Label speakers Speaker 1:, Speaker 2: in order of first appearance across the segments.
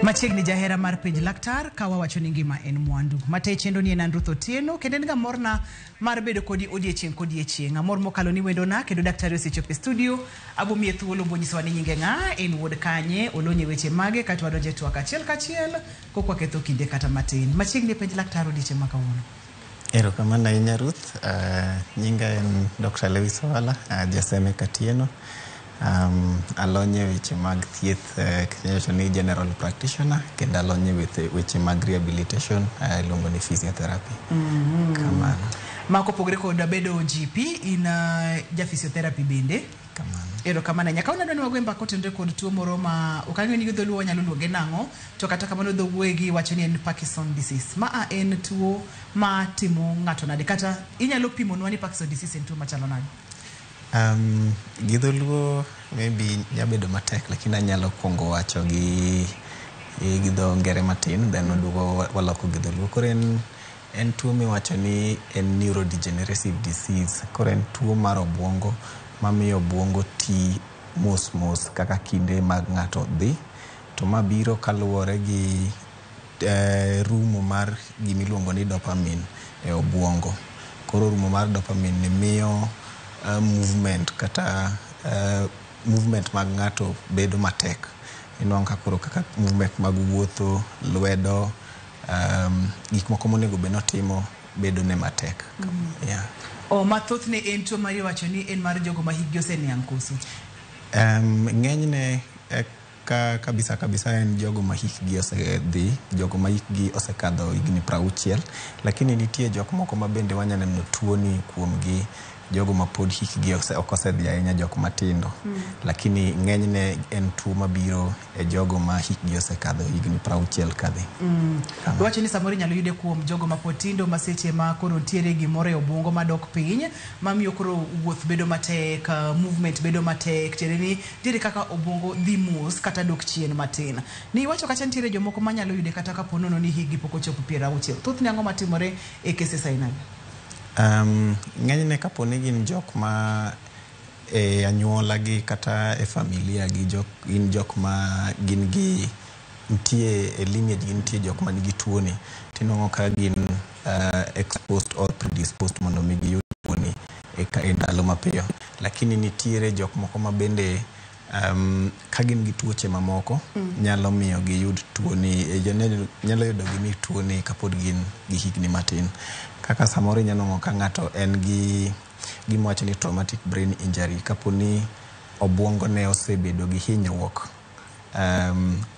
Speaker 1: Machiegni jahera mar penj laktar kawa wacho ni ngima en mwandu. Mate chendo ni en Ruth Otieno kendo nga morna mar bedo kodi odiechieng'. Amor mokalo ni wendo na kendo daktari osechopo e studio. Abo mie thuolo bonyiso ni nyinge nga en wuod kanye olonye weche mage kata wadoje twak achiel kachiel kokwa ketho kinde kata matin. Machiegni penj laktar odiechieng' makawuono.
Speaker 2: Erokamano ahinya Ruth. Nyinga en Dr. Lewis Owala, Jaseme Katieno. Alonye weche mag thieth ni general practitioner kendo alonye weche mag rehabilitation luongo ni physiotherapy. Kamano.
Speaker 1: Mako pogre kod bedo GP in ja physiotherapy bende.
Speaker 2: Kamano.
Speaker 1: Erokamano nyaka una dwani wagwe mbaka kotendre kod tuo moro ma okang'e ni dholuo nyalo luonge nang'o to kata kamano dhowuogi wacho ni en Parkinson disease. Ma en tuo ma timo ng'ato nade kata inyalo pimonwa ni Parkinson disease en tuo machalo nade?
Speaker 2: Gidholuo maybe nyabedo matek lakini anyalo kuongo wacho gi dho ngere matin then odugo waloko gidholuo. Koro en tuo miwacho ni en neurodegenerative disease. Koro en tuo mar obwongo mamiyo obwongo ti mos kaka kinde mag ng'ato dhi to mabiro kaluwore gi rumo mar gimiluongo ni dopamine e obwongo. Koro rumo mar dopamine ni miyo movement kata movement mag ng'ato bedo matek. Inwang'o koro kaka movement mag wuotho, lwedo, gik moko monego beno timo bedo ne matek. Yeah.
Speaker 1: Mathoth ne en tuo mari wacho ni en mar jogo ma higgi oseniang' koso?
Speaker 2: Ng'enyne kabisa en jogo ma hikgi osedhi, jogo ma hikgi osekadho higni 60, lakini nitie jok moko ma bende wanyalo neno tuo ni kuomgi jogo ma pod hikgi ok osedhi ahinya, jok matindo. Lakini ng'enyne en tuo mabiro e jogo ma hikgi osekadho higni 60 kadhi.
Speaker 1: Wacho ni samoro nyalo yude kuom jogo ma pod tindo ma seche ma koro tiere gimoro e obwongo madok piny mamiyo koro wuoth bedo matek, movement bedo matek, tiere kaka obwongo dhi mos kata dok chien matin. Ni wacho kacha nitiere jomoko manyalo yude kata kapo nono ni higgi pok ochopo 60. Thoth ni ang'o matimore e cases aina gi?
Speaker 2: Ng'enyne kapo ni gin jok ma anyuola gi kata e familia gi gin jok ma gin gi nitie e lineage gi nitie jok ma nigi tuo ni tinong'o ka gin exposed or predisposed mondo mi giyud tuo ni e ndalo mapiyo. Lakini nitiere jok moko ma bende ka gin gi tuoche mamoko nyalo miyo giyud tuo ni nyalo yudo gini tuo ni kapod gin gi higni matin. Kaka samoro nyalo ka ng'ato en gi gimwacho ni traumatic brain injury, kapo ni obwongo ne osebedo gi hinyruok.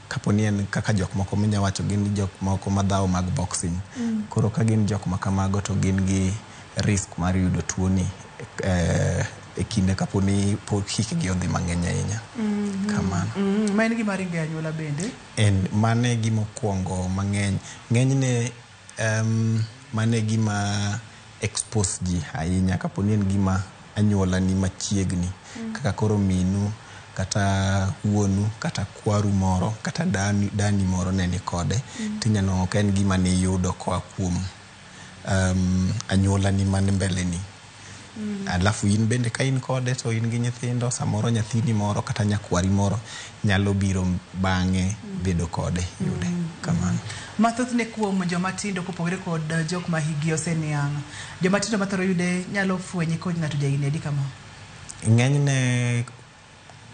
Speaker 2: Kapo ni en kaka jok moko minya wacho gin jok moko madhaw mag boxing. Koro ka gin jok makamago to gin gi risk mar yudo tuo ni e kinde kapo ni hikgi odhi mang'eny ahinya. Kamano.
Speaker 1: Ma en gima ringe anyuola bende?
Speaker 2: Mane gimokwongo mang'eny. Ng'enyne mane gima expose ji ahinya kapo ni en gima anyuola ni machiegni. Kaka koro minu kata wuonu kata kwaru moro kata dani moro ne ni kode. Tinyano ka en gima ni yudo koa kuom anyuola ni man mbele ni. Alafu in bende ka in kode to in gi nyithindo, samoro nyathini moro kata nyakwari moro nyalo biro bang'e bedo kode yude. Kamano.
Speaker 1: Mathoth ne kuom jomatindo kopogre kod jok ma higgi oseniang', jomatindo mathoro yude nyalo fwenye kod ng'ato jainedi kama?
Speaker 2: Ng'enyne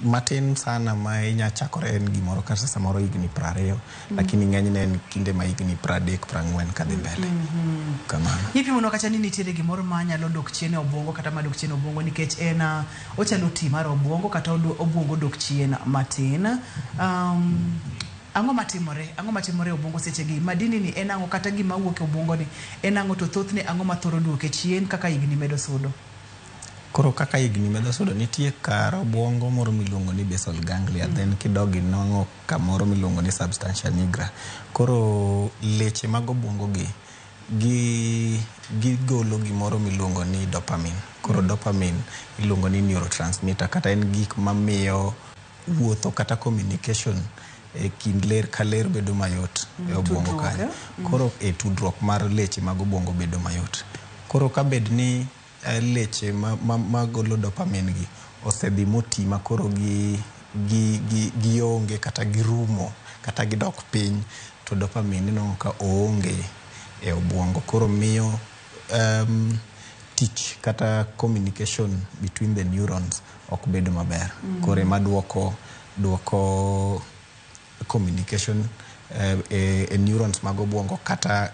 Speaker 2: matin sana ma inya chakore en gimoro kata samoro higni 20, lakini ng'enyne en kinde ma higni 30, 40 kadhi mbele. Kamano.
Speaker 1: Ipimono kacha ni nitiere gimoro ma nyalo dok chien e obwongo kata ma dok chien e obwongo nikech en ochalo ti mar obwongo kata obwongo dok chien matin. Ang'o matimore obwongo seche gi? Madini ni en ang'o kata gima wuok e obwongo ni en ang'o to thoth ne ang'o ma thoro duoke chien kaka higni medo sudo?
Speaker 2: Koro kaka higni medo sudo nitie kar obwongo moro miluongo ni basal ganglia, then kidogi nong'o kamoro miluongo ni substantia nigra. Koro leche mag obwongo gi golo gimoro miluongo ni dopamine. Koro dopamine iluongo ni neurotransmitter kata en gik mamiyo wuotho kata communication e kind ler ka ler bedo mayot e obwongo kanyo. Koro e tudruok mar leche mag obwongo bedo mayot. Koro ka bed ni leche magolo dopamine gi osedhi moti ma koro gionge kata girumo kata gidok piny to dopamine no ka oonge e obwongo koro miyo tich kata communication between the neurons ok bedo maber koro ema duoko communication e neurons mag obwongo kata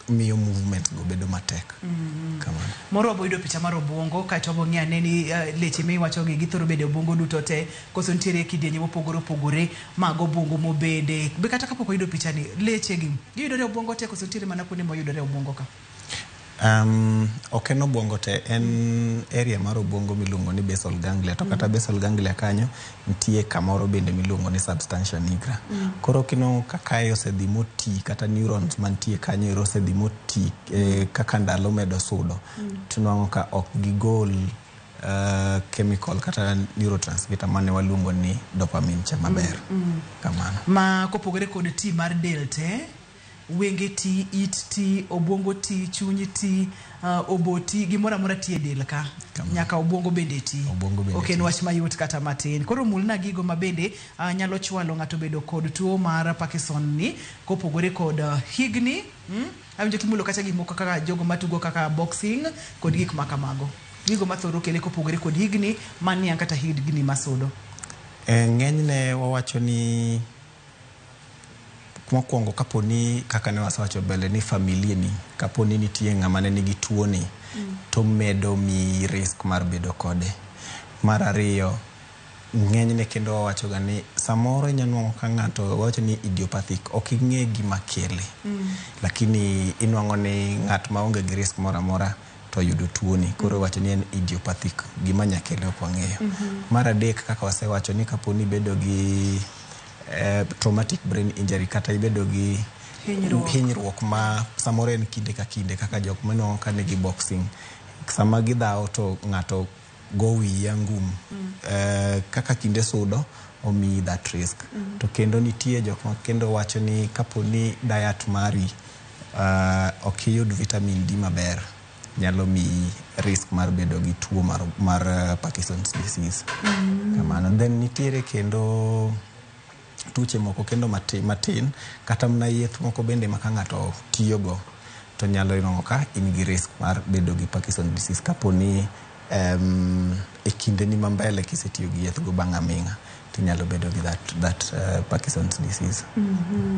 Speaker 2: miyo movement go bedo matek kamano.
Speaker 1: Moro boyudo picha mar obwongo kaito bong'e ane ni leche miwacho gi githoro bedo obwongo duto te koso nitiere kidienje mopogore opogore mag obwongo mobede be kata kapok oyudo picha ni leche gi giyudore obwongo te koso nitiere mana kuonde moyudore obwongo ka?
Speaker 2: Ok en obwongo te, en area mar obwongo miluongo ni basal ganglia to kata basal ganglia kanyo nitie kamoro bende miluongo ni substantia nigra. Koro kino kaka osedhi moti kata neurons mantie kanyo osedhi moti kaka ndalo medo sudo tunwango ka ok gigol chemical kata neurotransmitter mane waluongo ni dopamine cha maber kamano.
Speaker 1: Ma kopogore kod ti mar del te wenge ti, it ti, obwongo ti, chunyi ti, oboti, gimora mora ti e del ka. Nyaka obwongo bende ti. Ok en wach mayot kata matin. Koro mulna gigo mabende nyalo chwalo ng'ato bedo kod tuo mar Parkinson ni kopogore kod higni. Awinjo kimulo kata gimoko kaka jogo matugo kaka boxing kod gik makamago. Gigo mathoro kele kopogore kod higni mania kata higni masudo.
Speaker 2: Ng'enyne wawacho ni mokwongo kaponi kaka ne wasewacho mbele ni familia ni kaponi nitie ng'ama ne nigi tuo ni to medo mi risk mar bedo kode. Mar ariyo ng'enyne kendo wawacho ga ni samoro inyanwang'o ka ng'ato wawacho ni idiopathic ok ing'e gima kele lakini inwang'o ni ng'at maonge gi risk mora mora to yudo tuo ni koro wacho ni en idiopathic gima nyakele ok wang'eyo. Mar adek kaka wasewacho ni kaponi bedo gi traumatic brain injury kata ibedo gi hinyruok ma samoro en kinde ka kinde kaka jok manwang'o ka nigi boxing sama gidhawo to ng'ato go wiya ngum kaka kinde sudo omiyi that risk to kendo nitie jok ma kendo wacho ni kaponi diet mari ok iyud vitamin D maber nyalo miyi risk mar bedo gi tuo mar Parkinson's disease kamano. Then nitiere kendo tuche moko kendo matin kata mna yeth moko bende maka ng'ato tiyogo to nyalo inongo ka in gi risk mar bedo gi Parkinson's disease kaponi e kinde ni mambele kisetiyo gi yeth go bang' aming'a to nyalo bedo gi that Parkinson's disease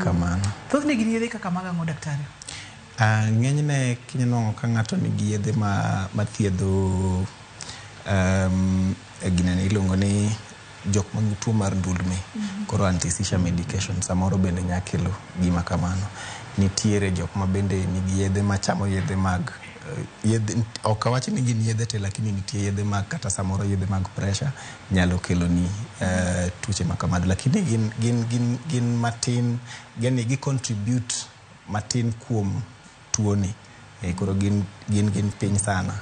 Speaker 2: kamano.
Speaker 1: Thoth ne gini yedhe kaka magang'o daktari?
Speaker 2: Ng'enyne kinyanwang'o ka ng'ato nigi yedhe mathiedho ginene iluongo ni jok mangi tuo mar ndulme koro anti-seizure medication samoro bende nyakelo gima kamano. Nitiere jok ma bende nigi yedhe machamo yedhe mag yedhe ok awachi ni gin yedhe te lakini nitie yedhe mag kata samoro yedhe mag pressure nyalo kelo ni tuoche makamano lakini gin matin gani gi contribute matin kuom tuo ni koro gin piny sana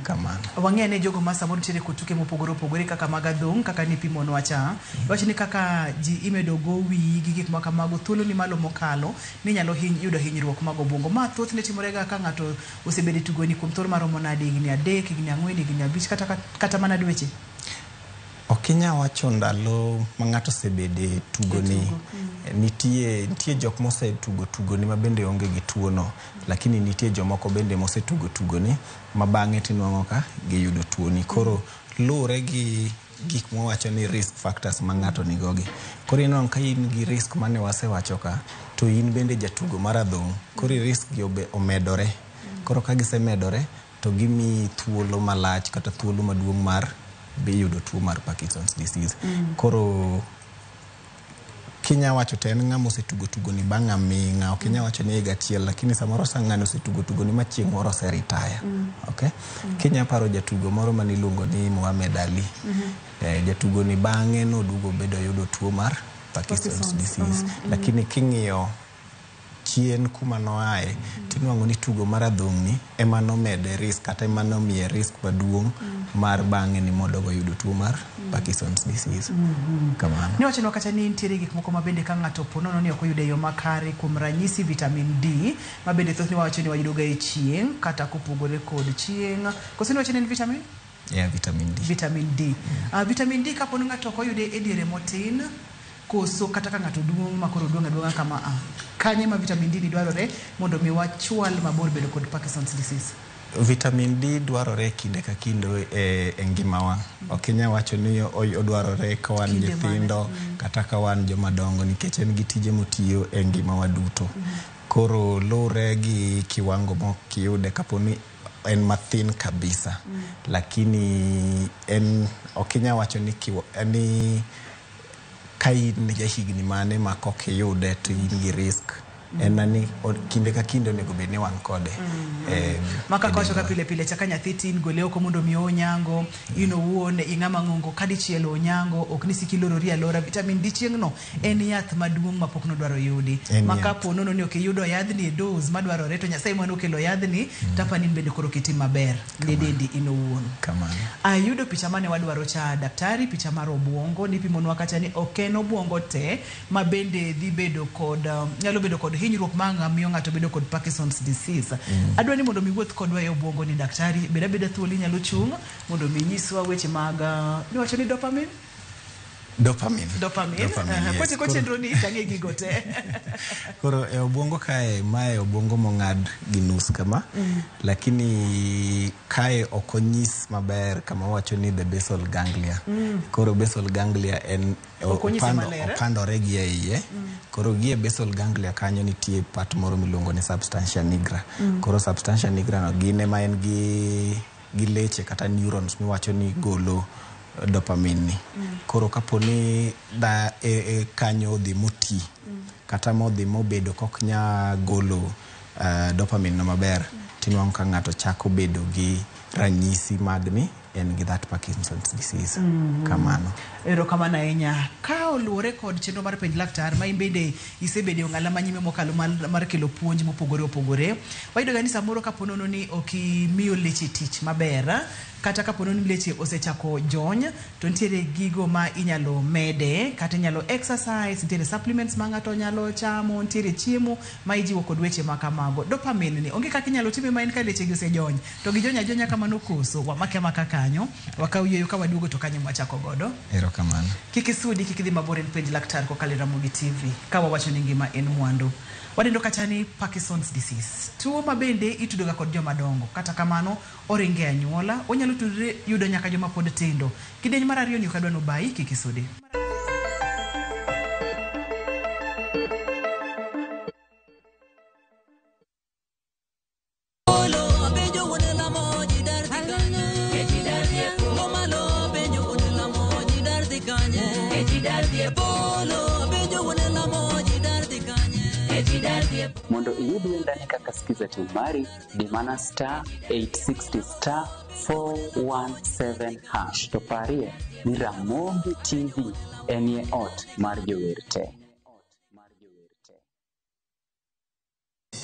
Speaker 2: kamano.
Speaker 1: Wang'e ne jogo ma samoro nitiere kutuke mopogore opogore kaka magadhong kaka nipimono wacha wacho ni kaka ji imedo go wi gi gik makamago thuolo ni malo mokalo ni nyalo yudo hinyruok mag obwongo ma thoth ne timorega ka ng'ato osebedo tugoni kuom thuolo maromo nade higni 3 higni 4 higni 5 kata mana dweche?
Speaker 2: Okinya wacho ndalo ma ng'ato osebede tugoni nitie jok mose tugoni ma bende onge gi tuo no lakini nitie jomoko bende mose tugoni ma bang'e tinwang'o ka giyudo tuo ni koro lure gi gik mwawacho ni risk factors ma ng'ato nigogi koro inwang'o ka in gi risk mane wasewacho ka to in bende jatugo mar adhong' koro risk gi omedore koro ka gisemedore to gimi thuolo malach kata thuolo maduong' mar yudo tuo mar Parkinson's disease. Koro kinya wacho te en ng'ama osetugo ni bang' aming'a ok inya wacho ni higa achiel lakini samoro sa ng'ano osetugo ni machieng' moro oseritaya okay? Kinya paro jatugo moro maniluongo ni Muhammad Ali jatugo ni bang'e nodugo bedo yudo tuo mar Parkinson's disease lakini king'iyo chien kuma noae tinwang'o ni tugo mar adhong' ni ema nomede risk kata ema nomiye risk maduong' mar bang'e ni modogo yudo tuo mar Parkinson's disease kamano.
Speaker 1: Ni wacho kata ni nitiere gik moko mabende ka ng'ato ponono ni ok oyude yo makare kuom ranyisi vitamin D mabende thoth ni wacho ni wayudoga e chieng' kata kopogore kod chieng' koso ni wacho ni vitamin?
Speaker 2: Yeah, vitamin D.
Speaker 1: Vitamin D. Vitamin D kaponi ng'ato ok oyude e diere motin koso kata ka ng'ato duong' makoro duong' kama kanye ma vitamin D dwarore mondo mi wachwal mabor bedo kod Parkinson's disease?
Speaker 2: Vitamin D dwarore kinde ka kinde e ngimawa. Okinya wacho ni odwarore ka wan nyithindo kata ka wan joma dongo nikech en gi tije motiyo e ngimawa duto. Koro lure gi kiwango mokiyude kaponi en mathin kabisa. Lakini en okinya wacho ni ka in jahigni mane ma kokiyude to in gi risk. Enani kinde ka kinde onego bed ni wan kode
Speaker 1: maka kocho ka pile chaka nyathi tin gole oko mondo mi onyango wuone ing'ama ng'ongo kadi chielo onyango ok ni sikilorori alora. Vitamin D chieng'no en yath maduong' mapok nodwaro yudi maka ponono ni okiyudo yadhni e dose madwarore to Nyasaye mano kelo yadhni tapani bende koro kitim maber ne dendi inowuon.
Speaker 2: Kamano
Speaker 1: Ayudo picha mane wadwaro cha daktari, picha mar obwongo nipimonwa kata ni oken obwongo te ma bende dhi bedo kod nyalo bedo kod hinyruok manga miyo ng'ato bedo kod Parkinson's disease. Adwa ni mondo mi wuoth kodwa e obwongo ni daktari beda thuoli nyalo chung mondo mi nyiswa weche mag niwacho ni dopamine. Koche chenro ni tange gigo te.
Speaker 2: Koro e obwongo kae mae obwongo mong'ad gi nus kama lakini kae okonyis maber kama wacho ni the basal ganglia. Koro basal ganglia en opandore gi iye. Koro gi e basal ganglia kanyo nitie part moro miluongo ni substantia nigra. Koro substantia nigra no gine ma en gi leche kata neurons miwacho ni golo dopamine ni. Koro kaponi da kanyo dhi moti kata modhi mobedo kok nya golo dopamine no maber tinwang' ka ng'ato chako bedo gi ranyisi magni en gi that Parkinson's disease. Kamano.
Speaker 1: Ero kamana enya ka oluore kod chenro mar penj laktar ma imbede isebede ong'ala manyime mokalo mar kelo puonj mopogore wayudo ga ni samoro kaponono ni okimiyo leche tich maber kata kaponono ni leche osechako jony to ntiere gigo ma inyalo mede kata inyalo exercise, ntiere supplements ma ng'ato nyalo chamo, ntiere chiemo ma ijiwo kod weche makamago. Dopamine ni onge kaka inyalo time ma en ka leche gi osejony to gi jonya kamano koso wamake kanyo wakaw yeyo ka waduogo to kanye mwachako godo.
Speaker 2: Ero kamano.
Speaker 1: Kikisudi kikidhi mabor en penj laktar ko kale Ramogi TV ka wawacho ni ngima en mwandu. Wadendo kata ni Parkinson's disease tuo mabende itudoga kod joma dongo kata kamano oringe anyuola onyalo tudre yudo nyaka joma pod tindo. Kidieny mar ariyo ni okadwa no bai kikisudi.
Speaker 3: Mondo iyudwe ndani kaka skiza timari dimana *860 *417# to parie ni Ramogi TV enie ot mar jowerte.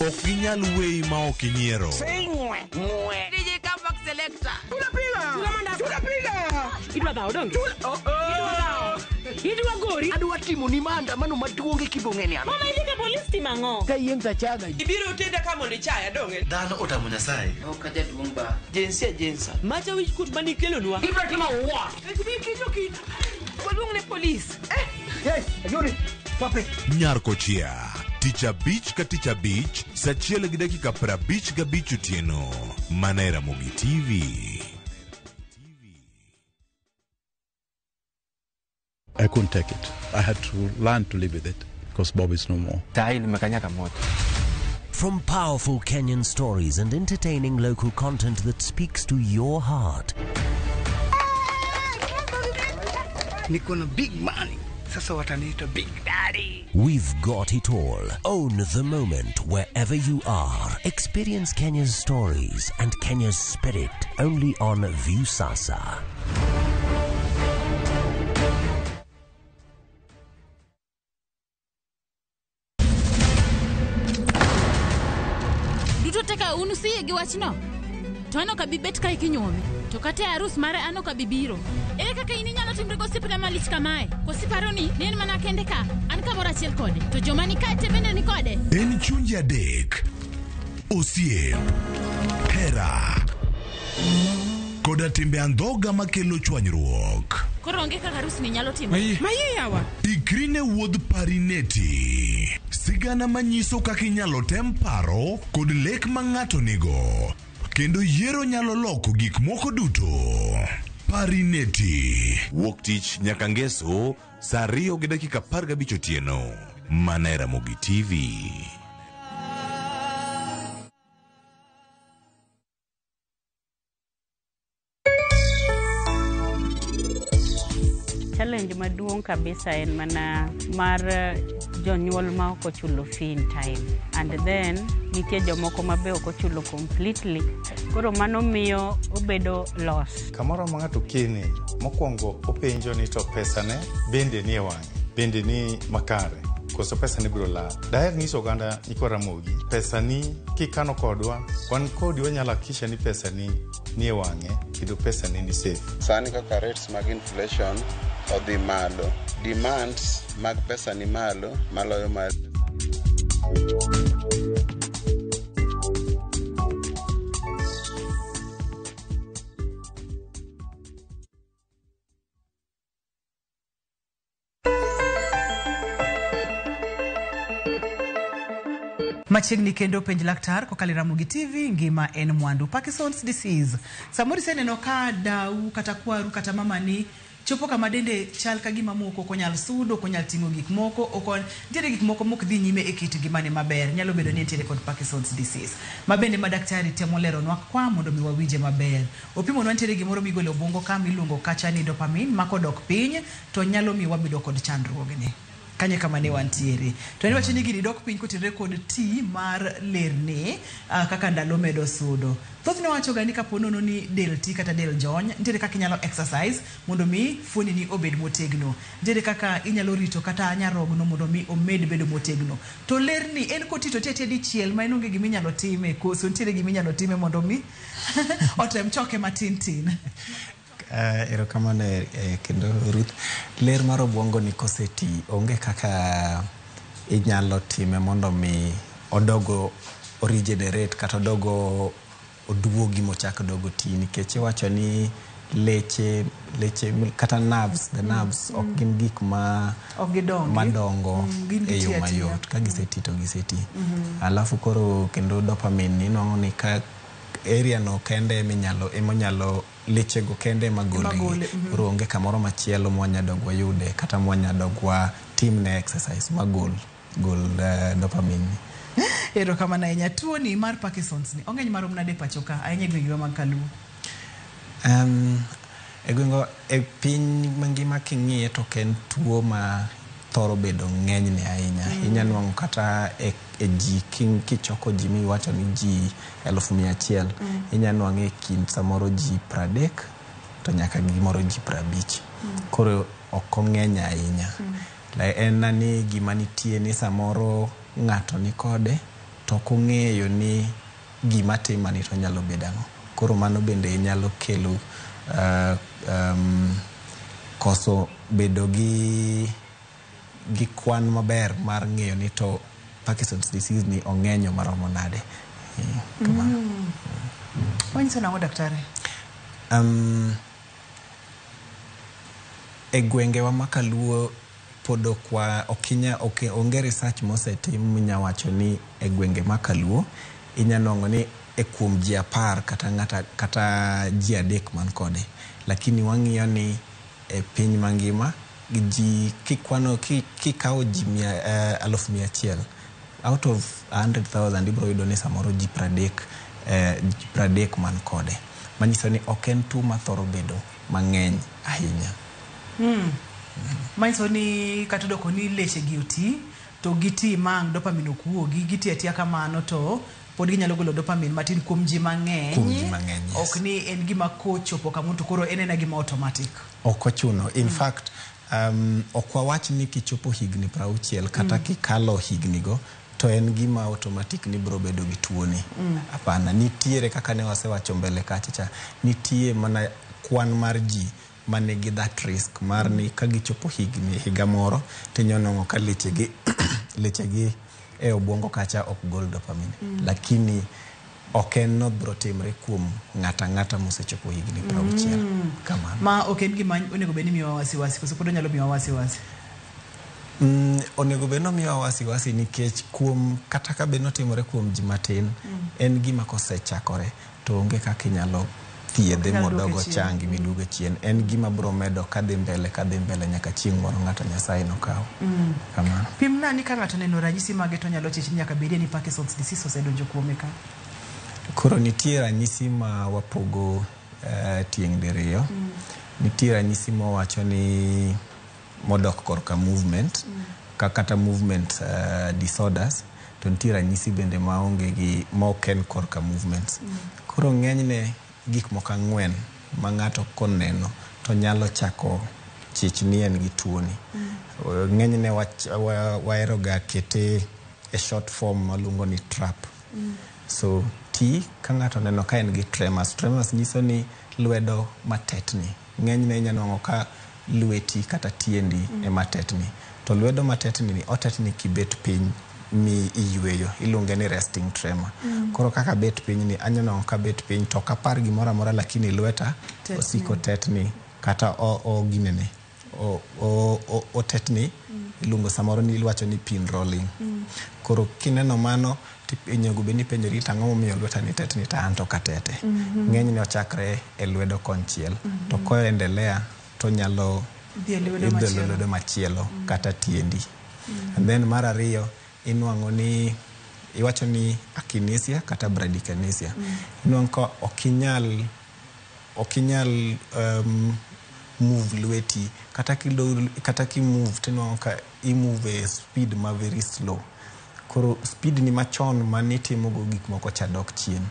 Speaker 4: Ok inyal weyi ma ok inyiero.
Speaker 5: DJ Comeback Selector.
Speaker 6: Idwa dhao dongi? Idwa gori?
Speaker 5: Adwa timo ni maandamano maduonge kibong'eni ano.
Speaker 6: Mama ilike polisi timang'o?
Speaker 5: Ka yieng' tachaga.
Speaker 6: Ibiro utenda kama ni chaya donge?
Speaker 7: Dhano otamo Nyasaye.
Speaker 5: Okaja duong' ba. Jensa.
Speaker 6: Macha wich kut mani kelonwa.
Speaker 5: Ibiro timo what?
Speaker 6: Kicho. Waluong ne polisi.
Speaker 5: Yes, ayuri. Pape.
Speaker 4: Nyarkochia. Ticha Beach ka Ticha Beach, sachiel gi dakika 55 otieno. Mana Ramogi TV.
Speaker 8: I couldn't take it. I had to learn to live with it because Bob is no more.
Speaker 9: From powerful Kenyan stories and entertaining local content that speaks to your heart.
Speaker 5: Niko na big money. Sasa wataniita Big Daddy.
Speaker 9: We've got it all. Own the moment wherever you are. Experience Kenya's stories and Kenya's spirit only on Viusasa.
Speaker 10: Teka unusiye gi wachno. To ano ka bibet ka ikinyome. To kate arus mare ano ka bibiro. Ere kaka ininyalo timre gosipna malich kamae. Kosiparo ni nen mana kende ka an ka bora chiel kode. To joma ni kate bende ni kode.
Speaker 4: En chunja dek. Osiem. Hera. Koda timbe andhoga makelo chwanyruok.
Speaker 10: Koro onge kaka arus ni nyalo timo.
Speaker 6: Maye yawa.
Speaker 4: Ikrine wuodh Parineti. Sigana manyiso kaka inyalo tem paro kod lek ma ng'ato nigo. Kendo yiero nyalo loko gik moko duto. Parineti. Wuok tich nyaka ngeso, saa 2:15 otieno. Mana Ramogi TV.
Speaker 7: Challenge maduong' kabisa en mana mar jonyuol ma ok ochulo fee in time, and then nitie jomoko ma be ok ochulo completely, koro mano miyo obedo loss.
Speaker 11: Kamoro ma ng'ato kene mokwongo openjo ni to pesane bende ni e wang'e, bende ni makare, koso pesa ni biro lal. Daher nyiso oganda nyikwa Ramogi, pesa ni kikano kodwa, wan kodi wanyalo hakikisha ni pesa ni e wang'e, kendo pesa ni safe.
Speaker 12: Sani kaka rates mag inflation odhi malo, demands mag pesa ni malo, maloyo mar
Speaker 1: Machiegni kendo penj laktar kokalo Ramogi TV, ngima en mwandu. Parkinson's disease. Samori seneno ka dau kata kwaru kata mamani chopo kama dende chal ka gima moko konyal sudo, konyal timo gik moko, okon ntiere gik moko mok dhi nyime e kit ngimane maber. Nyalo bedo ni ntiere kod Parkinson's disease. Mabende madaktari temo leronwa kwa mondo mi wawinje maber. Opimo nwa ntiere gimoro migolo obwongo ka miluongo kacha ni dopamine, makodok piny to nyalo mi wabedo kod chandruogne. Kanye kama ne wantiere. To ni wacho ni gini dok piny kotenre kod ti mar lerne kaka ndalo medo sudo. Thothne wacho ga ni kaponono ni del ti kata del jony, ntiere kaka inyalo exercise mondo mi fuoni ni obed motegno. Ntiere kaka inyalo rito kata nyarogno mondo mi omed bedo motegno. To lerni en kotito tete dichiel ma enonge gimi nyalo time, koso ntiere gimi nyalo time mondo mi otem choke matin tin.
Speaker 2: Erokamano kendo Ruth, ler mar obwongo ni koseti onge kaka inyalo time mondo mi odogo regenerate kata odogo oduogi mochak dogo ti, nikech iwacho ni leche kata nerves, the nerves ok gin gik madongo e yo mayot. Ka giseti to giseti. Alafu koro kendo dopamine inwang'o ni ka area no kende emonyalo lechego kende magole. Koro onge kamoro machielo mwanyadog wayude kata mwanyadog wa team ne exercise magol dopamine.
Speaker 1: Ero kama na enya tuo ni mar Parkinson's ni ong'eny marom nade pachoka ahinya gweng'wa mag Kaluo.
Speaker 2: E piny mangima king'iye to ken tuo ma thoro bedo ng'eny ne ahinya. Inyanwang'o kata e ji kichoko ji miwacho ni ji 100,000 inyanwang'e kind samoro ji 30 to nyaka gimoro ji 50. Koro ok ong'eny ahinya. En ni gima nitie ni samoro ng'ato ni kode to kong'eyo ni gima timani to nyalo bedang'o. Koro mano bende nyalo kelo koso bedo gi kwan maber mar ng'eyo ni to Parkinson's disease ni ong'enyo maromo nade.
Speaker 1: Wanyiso nang'o daktari?
Speaker 2: E gwengewa ma Kaluo pod onge research mosetim minyawacho ni e gwenge ma Kaluo inyanwang'o ni e kuom ji 10 kata ji 3 man kode. Lakini wang'iyo ni e piny mangima ji kikawo ji 100,000 out of 100,000 ibro yudo ni samoro ji 30 man kode. Manyiso ni ok en tuo ma thoro bedo mang'eny ahinya.
Speaker 1: Manyiso ni kata doko ni leche gi oti to giti mang dopamine okuogi giti atia kamano to pod ginyalo golo dopamine matin kuom ji mang'eny. Ok ni en gima kochopo kamuntu koro en gima automatic.
Speaker 2: Ok ochuno. In fact, ok wawach ni kichopo higni 60 kata kikalo higni go to en gima automatic ni bro bedo gi tuoni. Hapana, nitiere kaka ne wasewacho mbele kacha, nitie mana kwan mar ji manigi that risk mar ni ka gichopo higa moro tinyono ka lechegi e obwongo kacha ok gol dopamine. Lakini oken no bro timre kuom ngata mosechopo higni 60 kama
Speaker 1: ma oken gima onego beni miwa wasiwasi koso pod nyalo miwa wasiwasi.
Speaker 2: Onego beno miwa wasiwasi nikech kuom kata ka beno timore kuom ji matin en gima kosechakore to onge kaka inyalo thiedhe modogo changi miduge chien. En gima bro medo kadhi mbele nyaka chieng' moro ng'ato Nyasaye no kawo. Kamano.
Speaker 1: Pimna ni ka ng'ato neno ranyisi mage to nyalo chich nyaka bedie ni Parkinson's disease osedonjo kuome ka.
Speaker 2: Koro nitie ranyisi ma wapogo tieng' diriyo. Nitie ranyisi ma wacho ni modok korka movement kata movement disorders, to nitie ranyisi bende maonge gi moken korka movements. Koro ng'enyne gik moko ang'wen ma ng'ato koneno to nyalo chako chich ni en gi tuoni. Ng'enyne waero ga kete e short form maluongo ni trap. So ka ng'ato neno ka en gi tremors nyiso ni lwedo matetni. Ng'enyne inyalo ka lweti kata tiendi e matetni. To lwedo matetni ni otetni kibet piny mi iyweyo, iluonge ni resting tremor. Koro kaka bet piny ni anyono ka bet piny to kapar gimoro amora lakini lweta osiko tetni kata ginene o tetni, iluongo samoro ni iwacho ni pin rolling. Koro kineno mano inyego beni penjori tang'o momiyo lweta ni tetni ta anto katete. Ng'enyne ochakre e lwedo konchiel to koendelea to nyalo lwedo machielo kata tiendi. And then mar ariyo inuang'o ni iwacho ni akinesia kata bradykinesia. Inuang'o ka okinyal move lweti kata ki move tinuang'o ka imove e speed ma very slow. Koro speed ni machon manitimo go gik moko cha dok chien.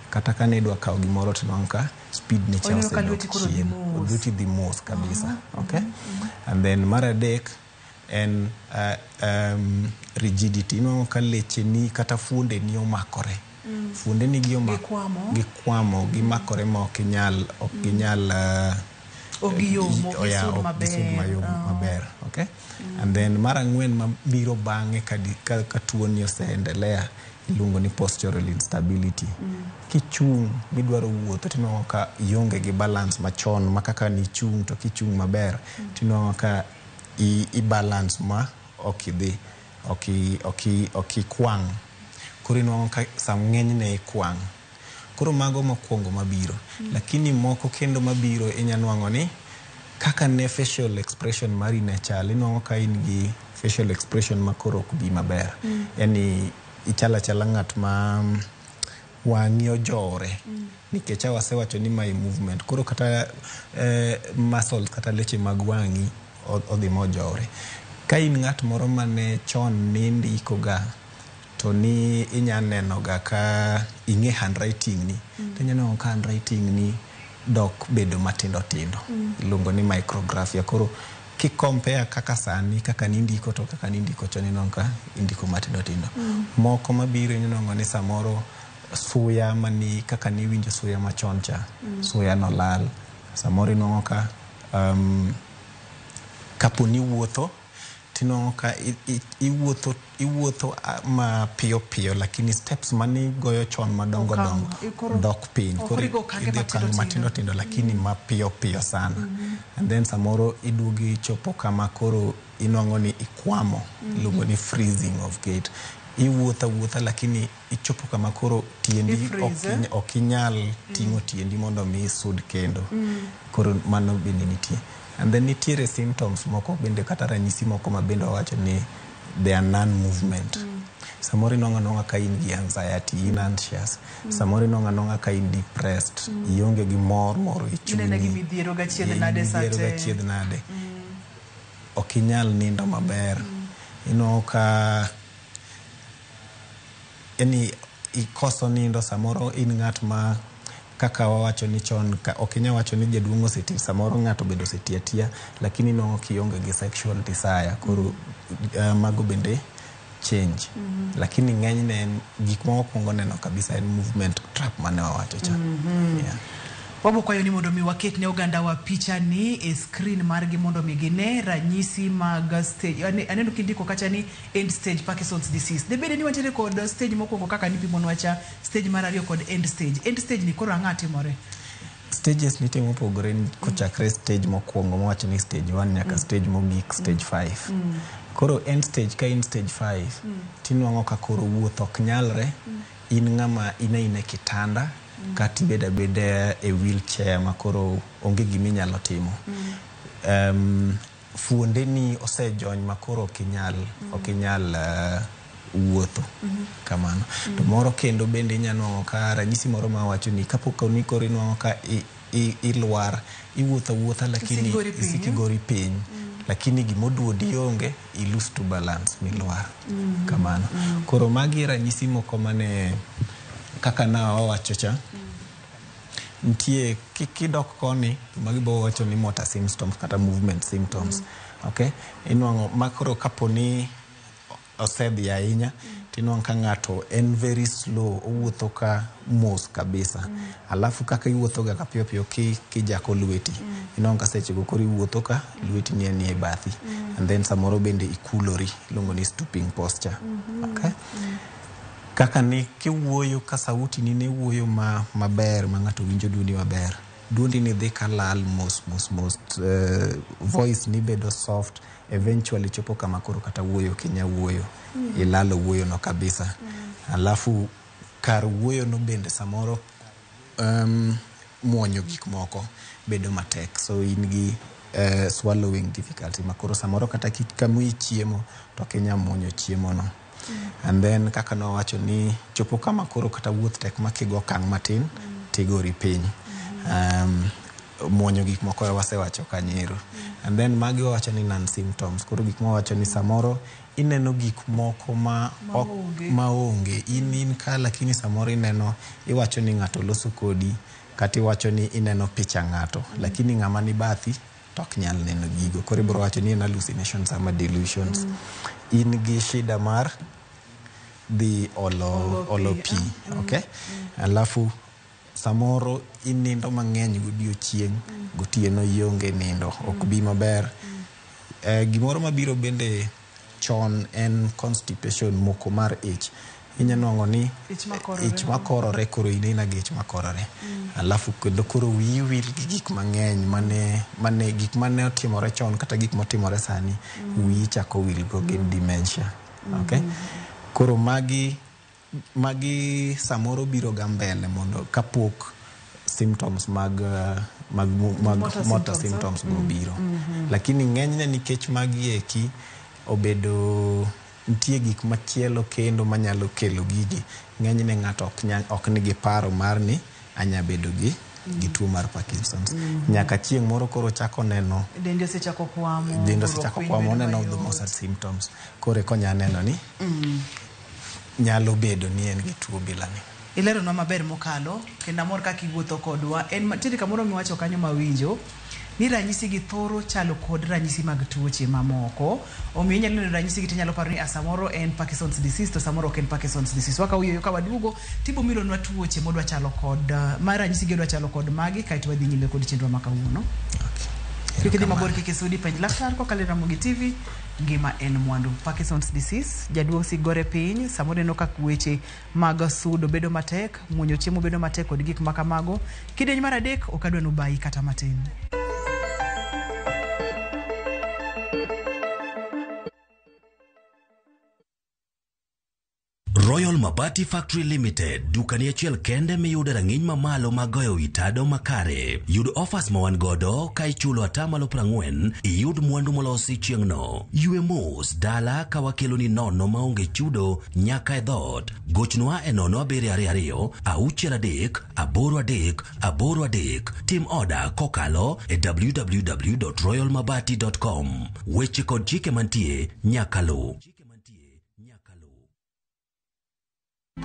Speaker 2: Kata ka ne dwa kawo gimoro tinuang'o ka speed ni cha osedok chien. Lweti dhi mos kabisa. Okay? And then mar adek en rigidity. Inuang'o ka leche ni kata fuonde ni omakore. Fuonde ni gikwamo gimakore ma ok ginyal
Speaker 1: gisud
Speaker 2: maber. Okay? And then mar ang'wen mabiro bang'e ka tuo ni oseendelea iluongo ni postural instability. Kichung' midwaro wuotho tinuang'o ka ionge gi balance machon ma kaka ni chung' to kichung' maber tinuang'o ka i balance ma okidhi okikwang'. Koro inuang'o ka samng'enyne ikwang'. Koro mago mokwongo mabiro. Lakini moko kendo mabiro inyanuang'o ni kaka ne facial expression mari ne chal. Inuang'o ka in gi facial expression ma koro ok bi maber. Yani ichala ng'at ma wang'i ojore. Nikech wasewacho ni my movement. Koro kata muscles kata leche mag wang'i odhi mojore. Ka in ng'at moro mane chon nindiko ga to ni inyaneno ga ka ing'e handwriting ni. Tinyaneno ka handwriting ni dok bedo matindo tindo. Iluongo ni micrographia. Koro kicompare kaka sani kaka nindiko to kaka nindiko chon ineno ka indiko matindo tindo. Moko mabiro ineno ni samoro suya mani kaka niwinjo suya machon cha. Suya no lal. Samoro ineno ka kapo ni wuotho tinongo ka iwuotho ma piyo lakini steps mani goyo chon madongo dok piny. Koro idhi okang' matindo tindo lakini ma piyo sana. And then samoro idugi chopo kama koro inuang'o ni ikwamo. Iluongo ni freezing of gait. Iwuotha lakini ichopo kama koro tiendi okinyal ting'o tiendi mondo mi isud kendo. Koro mano bende nitie. And then nitiere symptoms moko bende kata ranyisi moko ma bende wacho ni they are non-movement. Samoro inonga ka in gi anxiety, in anxious. Samoro inonga ka in depressed. Ionge gi mor ichunyi.
Speaker 1: Inena gi midhiero ga chiedh nade.
Speaker 2: Okinyal nindo maber. Inonga ka ikoso nindo samoro in ng'at ma kaka wawacho ni chon okinya wacho ni jaduong' oseti samoro ng'ato bedo osetiatia lakini no kionge gi sexual desire. Koro mago bende change. Lakini ng'enyne gik ma wakwongo neno kabisa en movement trap mane wawacho cha.
Speaker 1: Wabo kwa yoni mondo mi waket ne oganda wa picha ni screen margi mondo mi gine ranyisi mag stage. Aneno kindiko kacha ni end stage Parkinson's disease. Debede ni wantere kod stage moko kaka nipi monwacha stage marario kod end stage. End stage ni koro ang'ati more.
Speaker 2: Stages nite mopogore kochakre stage mokwongo mwacho ni stage 1 nyaka stage mogik stage 5. Koro end stage ka in stage 5 tinwango ka koro wuoth ok nyalre in ng'ama ine kitanda kati beda e wheelchair makoro onge gimi nyalo timo. Fuonde ni osejony makoro okinyal wuotho kamano. To moro kendo bende nyanwango ka ranyisi moro ma wacho ni kapoko ni koro inwango ka ilwar iwuotha lakini isikigori piny. Lakini gimoduodi onge i lose to balance milwar kamano. Koro magi ranyisi moko mane kaka na wawacho cha ntie kidok koni magi bo wacho ni motor symptoms kata movement symptoms. Okay, inwango makoro kaponi osedhi ahinya tinwango ka ng'ato en very slow owuotho ka mos kabisa. Alafu kaka iwuotho ga piyo piyo kijako lweti inwango ka seche go koro iwuotho ka lweti ni e bathi and then samoro bende ikulori ilongo ni stooping posture. Okay, kaka ni kiwuoyo ka sauti ni ne wuoyo maber ma ng'ato winjo dundi maber. Dundi ni dhi ka lal mos voice ni bedo soft eventually chopo kama koro kata wuoyo kinya wuoyo ilalo wuoyo no kabisa. Alafu kar wuoyo no bende samoro muonyo gik moko bedo matek, so in gi swallowing difficulty makoro samoro kata kamui chiemo to kinya muonyo chiemo no. And then kaka no wacho ni chopo kama koro kata wuoth tek makigo kang matin tigori piny. Muonyo gik moko wasewacho kanyero. And then magi wacho ni non symptoms. Koro gik moko wacho ni samoro ineno gik moko maonge in ka lakini samoro ineno iwacho ni ng'ato loso kodi kati wacho ni ineno picha ng'ato lakini ng'ama ni bathi tok nyal neno gigo. Koro ibro wacho ni hallucinations ama delusions. In gi shida mar the olo pi. Okay, alafu samoro inindo mang'eny godiochieng gotieno ionge nindo ok bi maber. Gimoro mabiro bende chon en constipation moko mar ich. Inyanwango ni ich makorore koro inena gich makorore. Alafu kendo koro wiwil gi gik mang'eny mane gik mane otimore chon kata gik motimore sani wi chako wil go gin dementia. Okay, koro magi samoro biro ga mbele mondo kapok symptoms mag motor symptoms go biro. Lakini ng'enyne nikech magi eki obedo ntie gik machielo kendo manyalo kelo gigi ng'enyne ng'ato ok nigi paro mar ni anya bedo gi tuo mar Parkinson's. Nyaka chieng' moro koro chako neno
Speaker 1: dende se chako kwamo
Speaker 2: neno the motor symptoms kore konya neno ni nyalo bedo ni en gi tuo bilani.
Speaker 1: Ilero no maber mokalo kenda mor kaka iwuotho kodwa en matiri kamoro miwacho kanyo mawinjo ni ranyisi gi thoro chalo kod ranyisi mag tuoche mamoko. Omiyo nyalo neno ranyisi gi tinyalo paro ni samoro en Parkinson's disease to samoro ok en Parkinson's disease. Waka uyo ka wadugo tibo milo nwa tuoche modwa chalo kod ma ranyisi gi odwa chalo kod magi kaito wadhi nyime kod chenro makawuono. Kikidi mabor kikisudi penj laktar ko kalera Ramogi TV ngima en mwandu. Parkinson's disease jaduo sigore piny samoro no kaka weche mag sudo bedo matek, muonyo chiemo bedo matek kod gik makamago. Kidieny mar adek okadwa no bai kata matin.
Speaker 9: Royal Mabati Factory Limited, dukani achiel kende miyude rang'iny mamalo magoyo itado makare. Yud offers mawan godo ka ichulo atamalo 40, iyud mwandu molosi chieng'no. Yue mos dala ka wakelo ni nono maonge chudo nyaka e dhot. Gochnwa e 072 63 83 83. Tim order kokalo e www.royalmabati.com. Weche kod chike mantie nyakalo.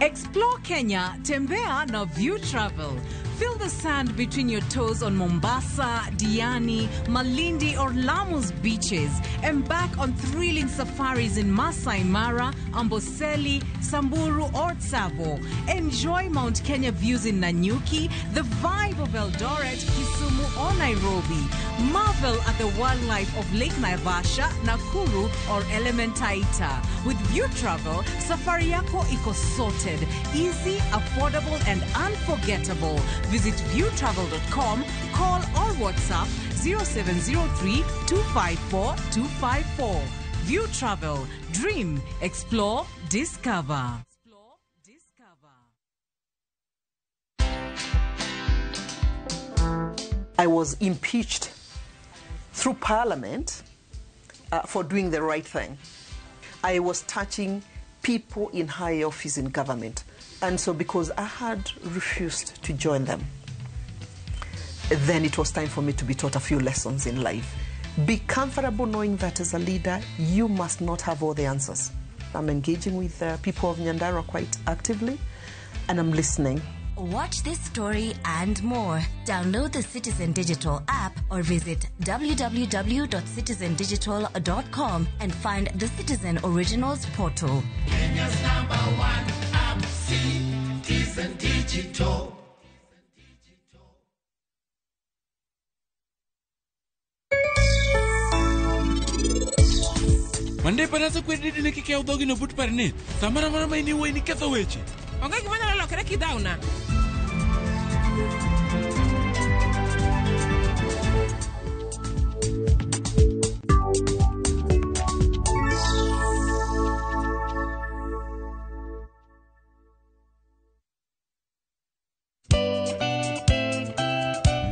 Speaker 13: Explore Kenya, tembea na View Travel. Feel the sand between your toes on Mombasa, Diani, Malindi or Lamu's beaches. Embark on thrilling safaris in Masai Mara, Amboseli, Samburu or Tsavo. Enjoy Mount Kenya views in Nanyuki, the vibe of Eldoret, Kisumu or Nairobi. Marvel at the wildlife of Lake Naivasha, Nakuru or Elementaita. With View Travel, safari yako iko sorted, easy, affordable and unforgettable. Visit viewtravel.com, call or WhatsApp 0703 254 254. View Travel. Dream, explore, discover.
Speaker 14: I was impeached through Parliament for doing the right thing. I was touching people in high office in government. And so because I had refused to join them, then it was time for me to be taught a few lessons in life. Be comfortable knowing that as a leader, you must not have all the answers. I'm engaging with people of Nyandarua quite actively, and I'm listening.
Speaker 15: Watch this story and more. Download the Citizen Digital app or visit www.citizendigital.com and find the Citizen Originals portal.
Speaker 16: Kenya's #1 app, Citizen Digital.
Speaker 17: Mande panasa kwedidi ne kike udogi no but parne. Samara mara mai ni we ni ketho weche.
Speaker 6: Onge gima nyalo lokore kidhauna.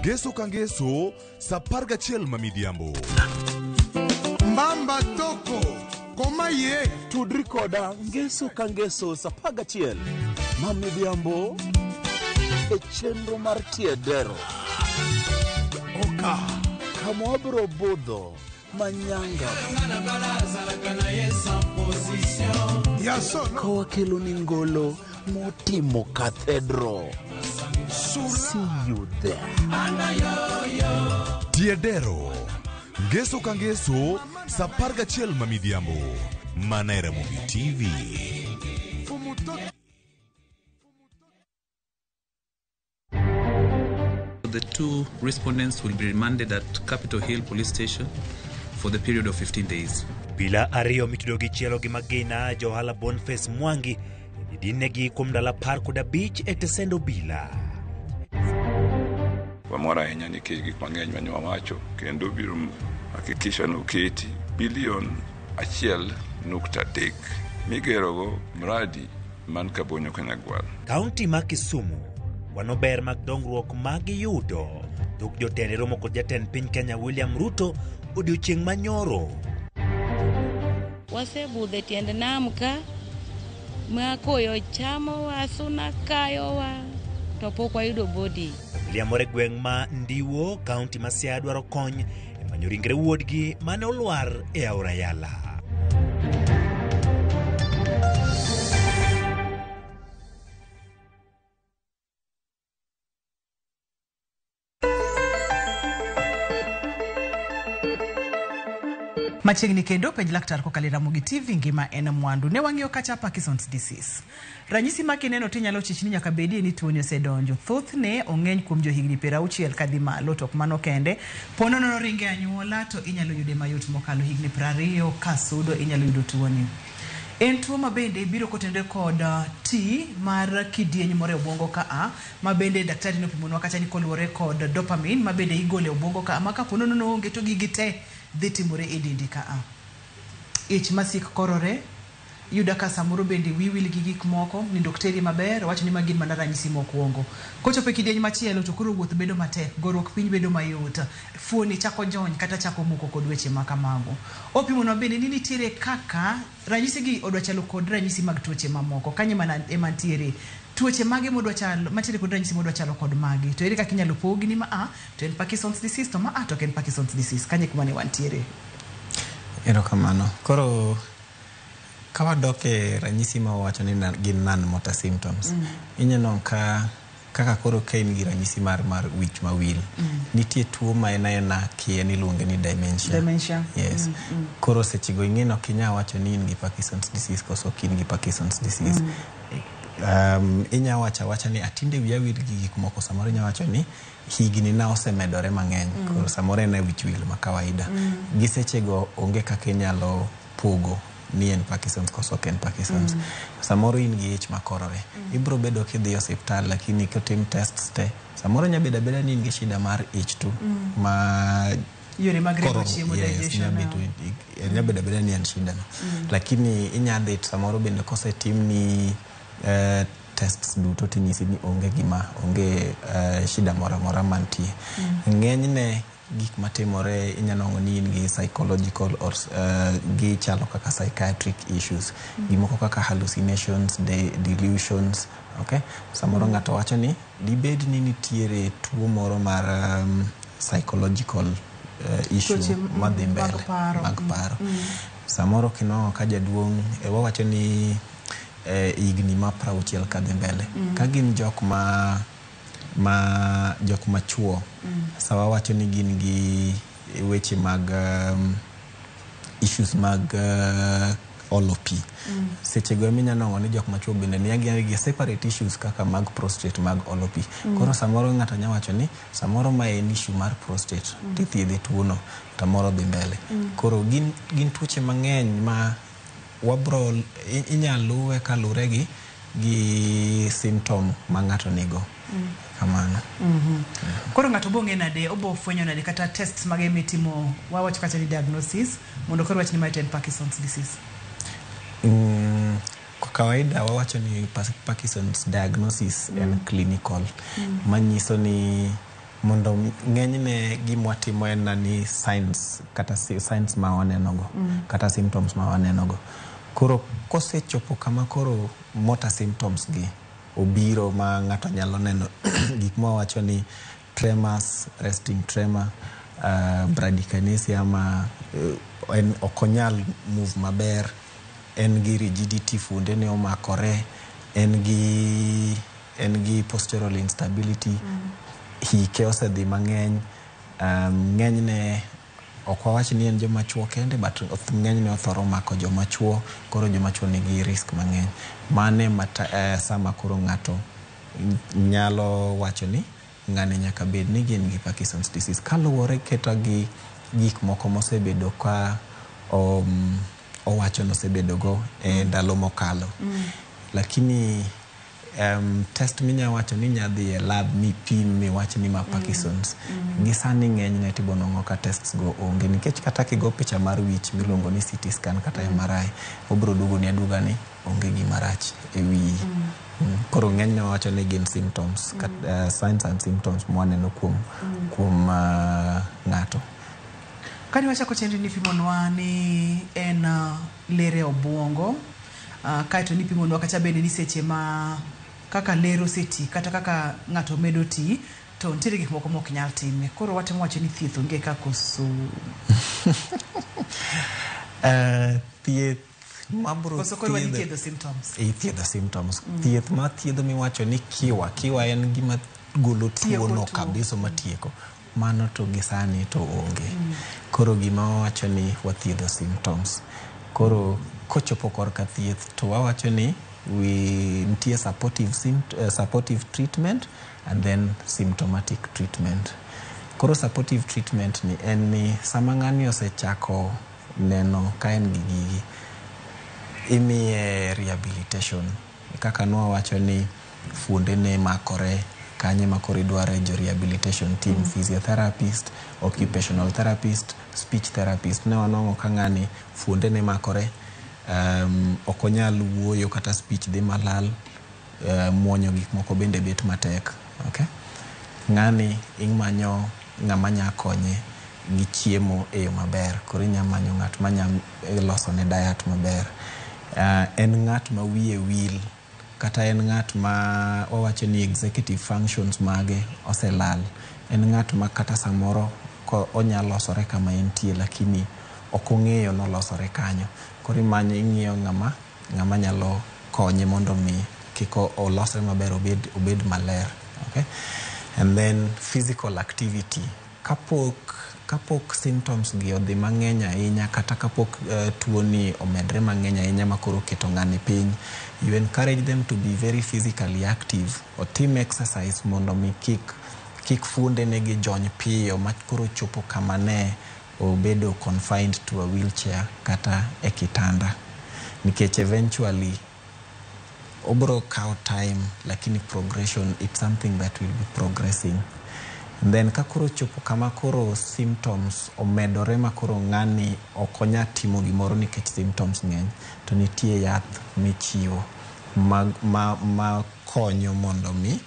Speaker 4: Ngeso kangeso saparga chel mamidhiambo.
Speaker 18: Mbamba toko koma ye
Speaker 19: tudri koda ngeso kangeso sapaga chiel mamidhiambo e chenro mar tiedero
Speaker 18: oka
Speaker 19: kamobro budho manyanga kawakelo ni ngolo motimo cathedral. See you there.
Speaker 4: Tiedero. Ngeso kangeso saparga chel mamidhiambo. Manaira Movie TV.
Speaker 20: The two respondents will be remanded at Capitol Hill Police Station for the period of 15 days.
Speaker 21: Bila ariyo mitudogi chielo gi magina Johala Boniface Mwangi idinegi kumdala parko da beach etesendo bila.
Speaker 22: Wamora ahinya nikech gik mang'eny mane wawacho kendo biro hakikisha ni oketi bilion 1.3 migerogo mradi man Kabonyo Kanyagwal.
Speaker 21: Kaunti ma Kisumu wanober mag dongruok mag yudo duk jotende romo kod jatend piny Kenya William Ruto odiochieng' manyoro.
Speaker 7: Wasebudhe tiend nam ka makoyo chamo wasuna kayo wa to pok wayudo body.
Speaker 21: Liamore gweng' ma Ndiwo, kaunti ma Siaya dwaro kony e manyo ringre wuodgi mane olwar e aora Yala.
Speaker 1: Machiegni kendo penj laktar kokalo Ramogi TV ngima en mwandu. Ne wang'iyo kacha Parkinson's disease. Ranyisi ma kineno tinyalo chichni nyaka bedie ni tuoni osedonjo. Thothne ong'eny kuom johigni 60 kadhi malo, to ok mano kende. Pono no ringe anyuola to inyalo yude mayot mokalo higni 20 ka sudo inyalo yudo tuoni. En tuo ma bende biro kotende kod T mar kidieny moro e obwongo ka a ma bende daktari nopimonwa kacha ni koluwore kod dopamine ma bende igole obwongo ka ma ka pono no onge to gigi te dhi timore e dendi ka a. Ich masik korore yuda ka samoro bende wiwil gi gik moko ni dokteri maber wacho ni magin mana ranyisi mokwongo. Kochopo kidieny machielo to koro wuoth bedo matek, gorruok piny bedo mayot, fuoni chako jony kata chako moko kod weche makamago. Opimonwa bende ni nitiere kaka ranyisi gi odwa chalo kod ranyisi mag tuoche mamoko. Kanye mana emantiere tuoche mage modwa chalo matiere kod ranyisi modwa chalo kod mage. To ere kaka inyalo pogi ni ma a to en Parkinson's disease to ma a to en Parkinson's disease. Kanye kuma ne wantiere.
Speaker 2: Erokamano. Koro kawadoke ranyisi ma wacho ni gin non-motor symptoms. Inyalo ka kaka koro ka in gi ranyisi mar wich ma wil nitie tuo ma ena kien iluonge ni dementia. Yes. Koro sechego ing'eno kinya wacho ni in gi Parkinson's disease koso kin gi Parkinson's disease. Inya wacha ni atinde wiya wil gi gik moko samoro inya wacho ni higni na osemedore mang'eny koro samoro en wich wil ma kawaida. Gi sechego onge kaka inyalo pogo ni en Parkinson's koso ken Parkinson's. Samoro in gi ich makorore. Ibro bedo kidhi hospital lakini kotim tests te samoro nya beda ni in gi shida mar ich tu ma
Speaker 1: yore magredo chiemo digestion.
Speaker 2: Nya beda ni en shida no. Lakini inya dhi samoro bende kosetim ni tests duto tinyisi ni onge shida mora mantie. Ng'enyne gik matimore inyalo ni in gi psychological or gi chalo kaka psychiatric issues, gimoko kaka hallucinations, delusions. Okay, samoro ng'ato wacho ni dibed ni nitiere tuo moro mar psychological issue madhi mbele mag paro. Samoro kino ka jaduong' wawacho ni igni ma 60 kadhi mbele ka gin jok ma chuo sawa wacho ni gin gi weche mag issues mag olopi. Sechego minyalo ni jok machuo bende ni gi separate issues kaka mag prostate mag olopi. Koro samoro ng'ato nya wacho ni samoro ma en issue mar prostate tithiedhe tuono tamoro dhi mbele. Koro gin tuoche mang'eny ma wabro inyaluwe kalure gi symptom ma ng'ato nigo. Kamano.
Speaker 1: Koro ng'ato bong'e nade obo fwenyo nade kata tests mage mitimo wawacho kata ni diagnosis mondo koro wach ni maiten Parkinson's disease.
Speaker 2: Kwa kawaida wawacho ni Parkinson's diagnosis en clinical. Manyiso ni mondo ng'enyne gimwatimo en ni signs kata signs ma wanenogo kata symptoms ma wanenogo. Koro kosechopo kama koro motor symptoms gi obiro ma ng'ato nyalo neno gik ma wacho ni tremors, resting tremor, bradykinesia ma en okonyal move maber, en gi rigidity funde ne omakore, en gi postural instability, hike osedhi mang'eny, ng'enyne ok wawach ni en joma chuo kende but ng'enyne othoro mako joma chuo. Koro joma chuo nigi risk mang'eny mane sama koro ng'ato nyalo wacho ni ng'ane nyaka bed ni gin gi Parkinson's disease kaluwore keta gi gik moko mosebedo ka owacho nosebedogo ndalo mokalo. Lakini test minya wacho ni nyadhi e lab mipim miwach ni ma Parkinson's gisani ng'enyne tibonong'o ka tests go onge nikech kata kigo picha mar wich miluongo ni CT scan kata MRI obro dugo ni aduga ni onge gima rach e wi. Koro ng'enyne wacho ni gin symptoms signs and symptoms mwaneno kuom ng'ato.
Speaker 1: Kani wachako chenro ni pimonwa ni en lere obwongo kaito ni pimonwa kata bende ni seche ma kaka lero seti kata kaka ng'ato medo ti to ntiere gik moko mok nyal time. Koro watemo wacho ni thieth onge ka koso
Speaker 2: thieth mabro
Speaker 1: koso koro ni thiedho symptoms.
Speaker 2: Thiedho symptoms. Thieth ma thiedho miwacho ni kiwa en gima golo tuo no kabisa matieko. Mano to gisani to onge. Koro gima wacho ni wathiedho symptoms. Koro kochopo korka thieth to wawacho ni nitie supportive treatment and then symptomatic treatment. Koro supportive treatment ni en ni sama ng'ani osechako neno ka en gi gigi imiye rehabilitation kaka nwa wacho ni fuonde ne makore kanye makore dware jo rehabilitation team, physiotherapist, occupational therapist, speech therapist. Ne wanong'o ka ng'ani fuonde ne makore okonyal wuoyo kata speech dhi malal, muonyo gik moko bende bet matek. Okay, ng'ani ing'manyo ng'ama nya konye gi chiemo e yo maber. Koro inya manyo ng'at manya loso ne diet maber. En ng'at ma wiye wil kata en ng'at ma wawacho ni executive functions mage oselal. En ng'at ma kata samoro ko onyalo losore kama entie lakini ok ong'eyo nolosore kanyo. Koro imanyo ing'iyo ng'ama nyalo konye mondo mi kiko olosre maber obed maler Okay? And then physical activity. Kapok symptoms gi odhi mang'eny ahinya kata kapok tuo ni omedre mang'eny ahinya makoro keto ng'ani piny, you encourage them to be very physically active. Otim exercise mondo mi kik funde ne gi jony piyo makoro chopo kama ne obedo confined to a wheelchair kata e kitanda. Nikech eventually obro kao time, lakini progression, it's something that will be progressing. And then kakoro chopo kama koro symptoms omedore makoro ng'ani okonya timo gimoro nikech symptoms ng'eny, to nitie yath michiwo ma konyo mondo mi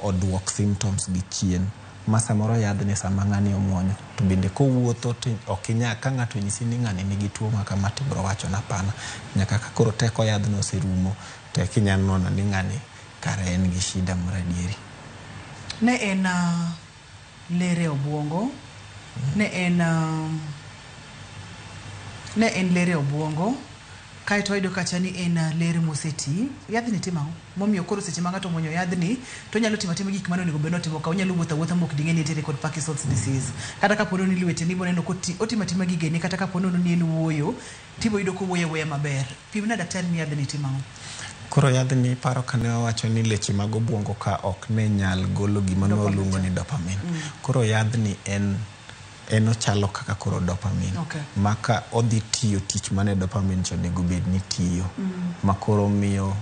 Speaker 2: oduok symptoms gi chien. Ma samoro yadhni sama ng'ani omuonyo to bende kowuotho to okinya ka ng'ato nyisi ni ng'ani nigi tuo ma kama tibro wacho na pana nyaka ka koro teko yadhno oserumo to kinya nono ni ng'ani kare en gi shida mradieri.
Speaker 1: Ne en lere obwongo, ne en lere obwongo, kai to ido kacha ni en lere moseti. Yadhni tima momiyo koro seche ma ng'ato muonyo yadhni to nyalo timo gik mano nego beno timo ka onyalo wuotha mok ding'eni tere kod Parkinson's disease. Kata ka pono ni lwete ni boneno ko otima gige ni kata ka pono ni en wuoyo tibo ido ko wuoyo maber. Pimna daktari ni yadhni tima.
Speaker 2: Koro yadhni paro kane wacho ni leche mag obwongo ka ok ne nyal golo gima noluongo ni dopamine. Koro yadhni en ochalo kaka koro dopamine.
Speaker 1: Okay.
Speaker 2: Maka odhi tiyo tich mane dopamine chonego bed ni tiyo. Makoro omiyo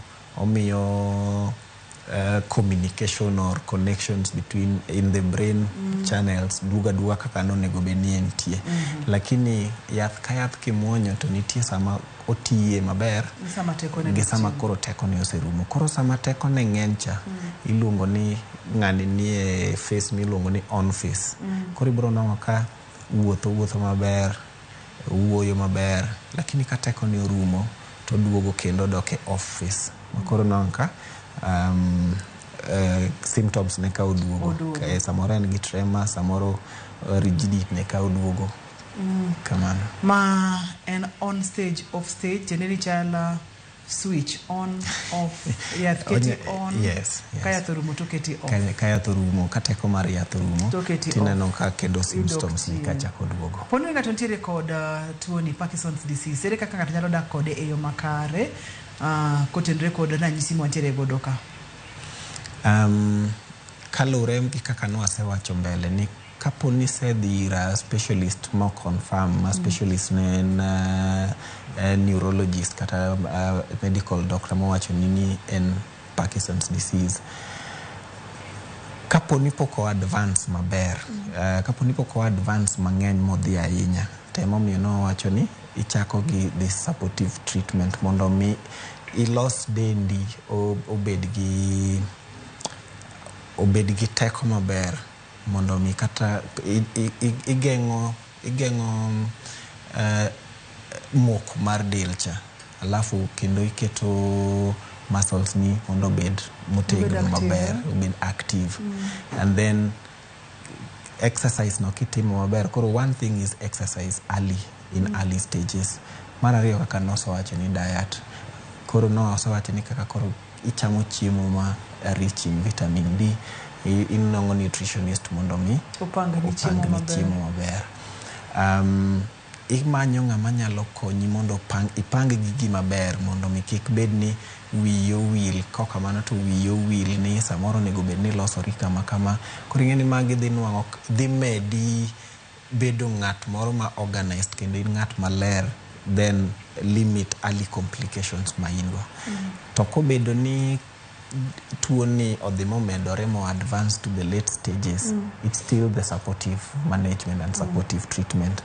Speaker 2: communication or connections between in the brain channels duga kaka nonego bed ni entie. Lakini yath ka yath kimuonyo to nitie sama otiye maber gi sama koro teko ne oserumo. Koro sama teko ne ng'eny cha iluongo ni ng'ani nie face miluongo ni on face. Koro ibro nongo ka wuotho maber, wuoyo maber, lakini ka teko ne orumo to duogo kendo doke off face. Koro nongo ka symptoms ne ka oduogo. Samoro en gi tremor, samoro rigidity ne ka oduogo. Kamano.
Speaker 1: Ma en on stage, off stage, generally chala switch on, off, yath keti on.
Speaker 2: Yes.
Speaker 1: Kaya thorumo to keti off.
Speaker 2: Kaya thorumo, kateko mar yath thorumo. Tineno ka kendo symptoms ni kachako duogo.
Speaker 1: Pono ng'ato ntiere kod tuo ni Parkinson's disease. Ere kaka ng'ato nyalo dak kode e yo makare kotenre kod ranyisi mantiere godo ka?
Speaker 2: Kalure gi kaka nwasewacho mbele ni kapo ni sedhi ira specialist mo confirm, ma specialist en neurologist kata medical doctor mo wacho ni en Parkinson's disease. Kapo ni poko advance maber, kapo ni poko advance mang'eny modhi ahinya, temo miyo no wacho ni ichako gi this supportive treatment mondo mi ilos dendi obed gi teko maber mondo mi kata igeng'o mok mar del cha, alafu kendo iketo muscles ni mondo bed motegno maber, obed active. And then exercise no kitimo maber. Koro one thing is exercise early, in early stages. Mara ariyo kaka noso wacho ni diet. Koro noso wacho ni kaka koro ichamo chiemo ma rich in vitamin D. Inongo nutritionist mondo mi
Speaker 1: upange ni chiemo
Speaker 2: maber. Imanyo ng'ama nyalo konyi mondo ipang gigi maber mondo mi kik bed ni wiyo wil, koka mano to wiyo wil ni samoro nego bed ni losori kama. Koro ing'eni magi dhi medi bedo ng'at moro ma organized kendo in ng'at maler, then limit early complications ma in-go. To kobedo ni tuo ni odhi momedore mo advanced to the late stages, it's still the supportive management and supportive treatment.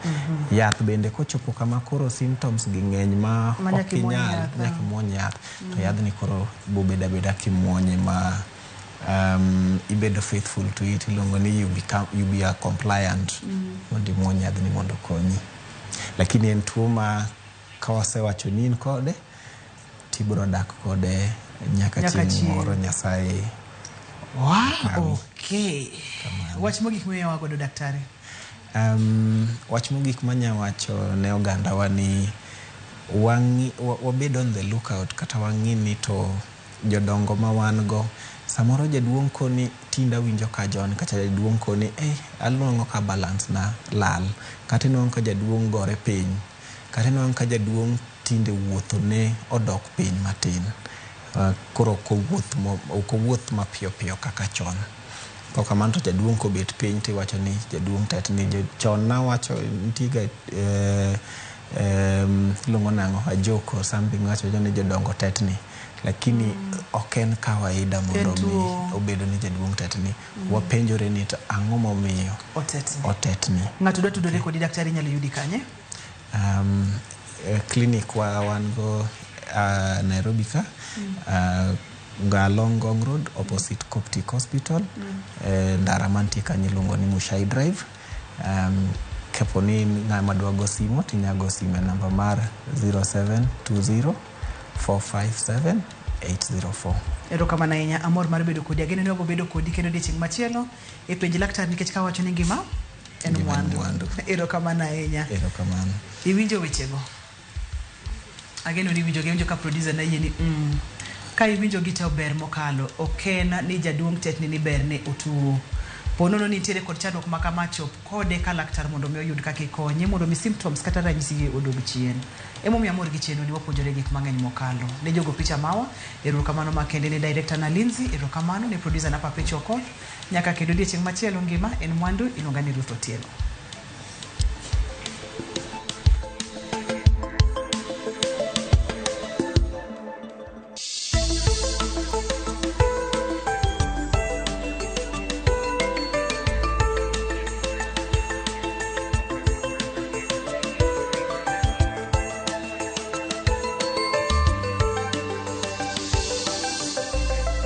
Speaker 2: Yath bende kochopo kama koro symptoms gi ng'eny ma okinyal nyaki muony yath, to yadhni koro bobeda kimuonye ma ibedo faithful to it, ilongo ni you be a compliant mondo muony yadhni mondo konyi. Lakini en tuo ma kawasewacho ni in kode tibro dak kode nyaka chieng' moro Nyasaye.
Speaker 1: Wow, okay. Wach mogik miyo wagodo daktari?
Speaker 2: Wach mogik manya wacho ne oganda wa ni wabed on the lookout kata wang'i ni to jodongo ma wan go samoro jaduong' koni tinda winjo ka jon kacha jaduong' koni aluongo ka balance na lal kata non ka jaduong' gore piny kata non ka jaduong' tinde wuotho ne odok piny matin koro ko wuoth mapiyo piyo kaka chon ko kamano to jaduong' ko bet piny tiwacho ni jaduong' tetni chon na wacho ntiga luongo nango ajoko something wacho ni jodongo tetni lakini oken kawaida mondo mi obedo ni jaduong' tetni wapenjore ni to ang'o momiyo otetni
Speaker 1: ng'ato dwa tudore kodi daktari nyalo yudi kanye
Speaker 2: clinic wan go Nairobi ka along Ngong Road opposite Coptic Hospital ndara mantie kanyo iluongo ni Mushai Drive kaponi ng'ama dwa go simo tinyago sime namba mar 0720 457 804.
Speaker 1: Erokamano ahinya amor mar bedo kodi ageno ni wabo bedo kodi kendo odiochieng' machielo e penj laktar nikech ka wacho ni ngima en mwandu. Erokamano ahinya.
Speaker 2: Erokamano.
Speaker 1: Iwinjo wechego ageno ni winjo ka producer na yie ni ka iwinjo gite ober mokalo okena ni jaduong' tetni ni ber ne otuo ponono nitiere kod chandruok ma kama chop kode ka laktar mondo mi oyud kaka ikonye mondo mi symptoms kata ranyisi odog chien emomiyo amor gi cheno ni wapuonjore gik mang'eny mokalo ne jogo picha mawa erokamano makende ne director na Lindsay erokamano ne producer na Pape Choko nyaka kendo odiochieng' machielo ngima en mwandu iluonga ni Ruth Otieno.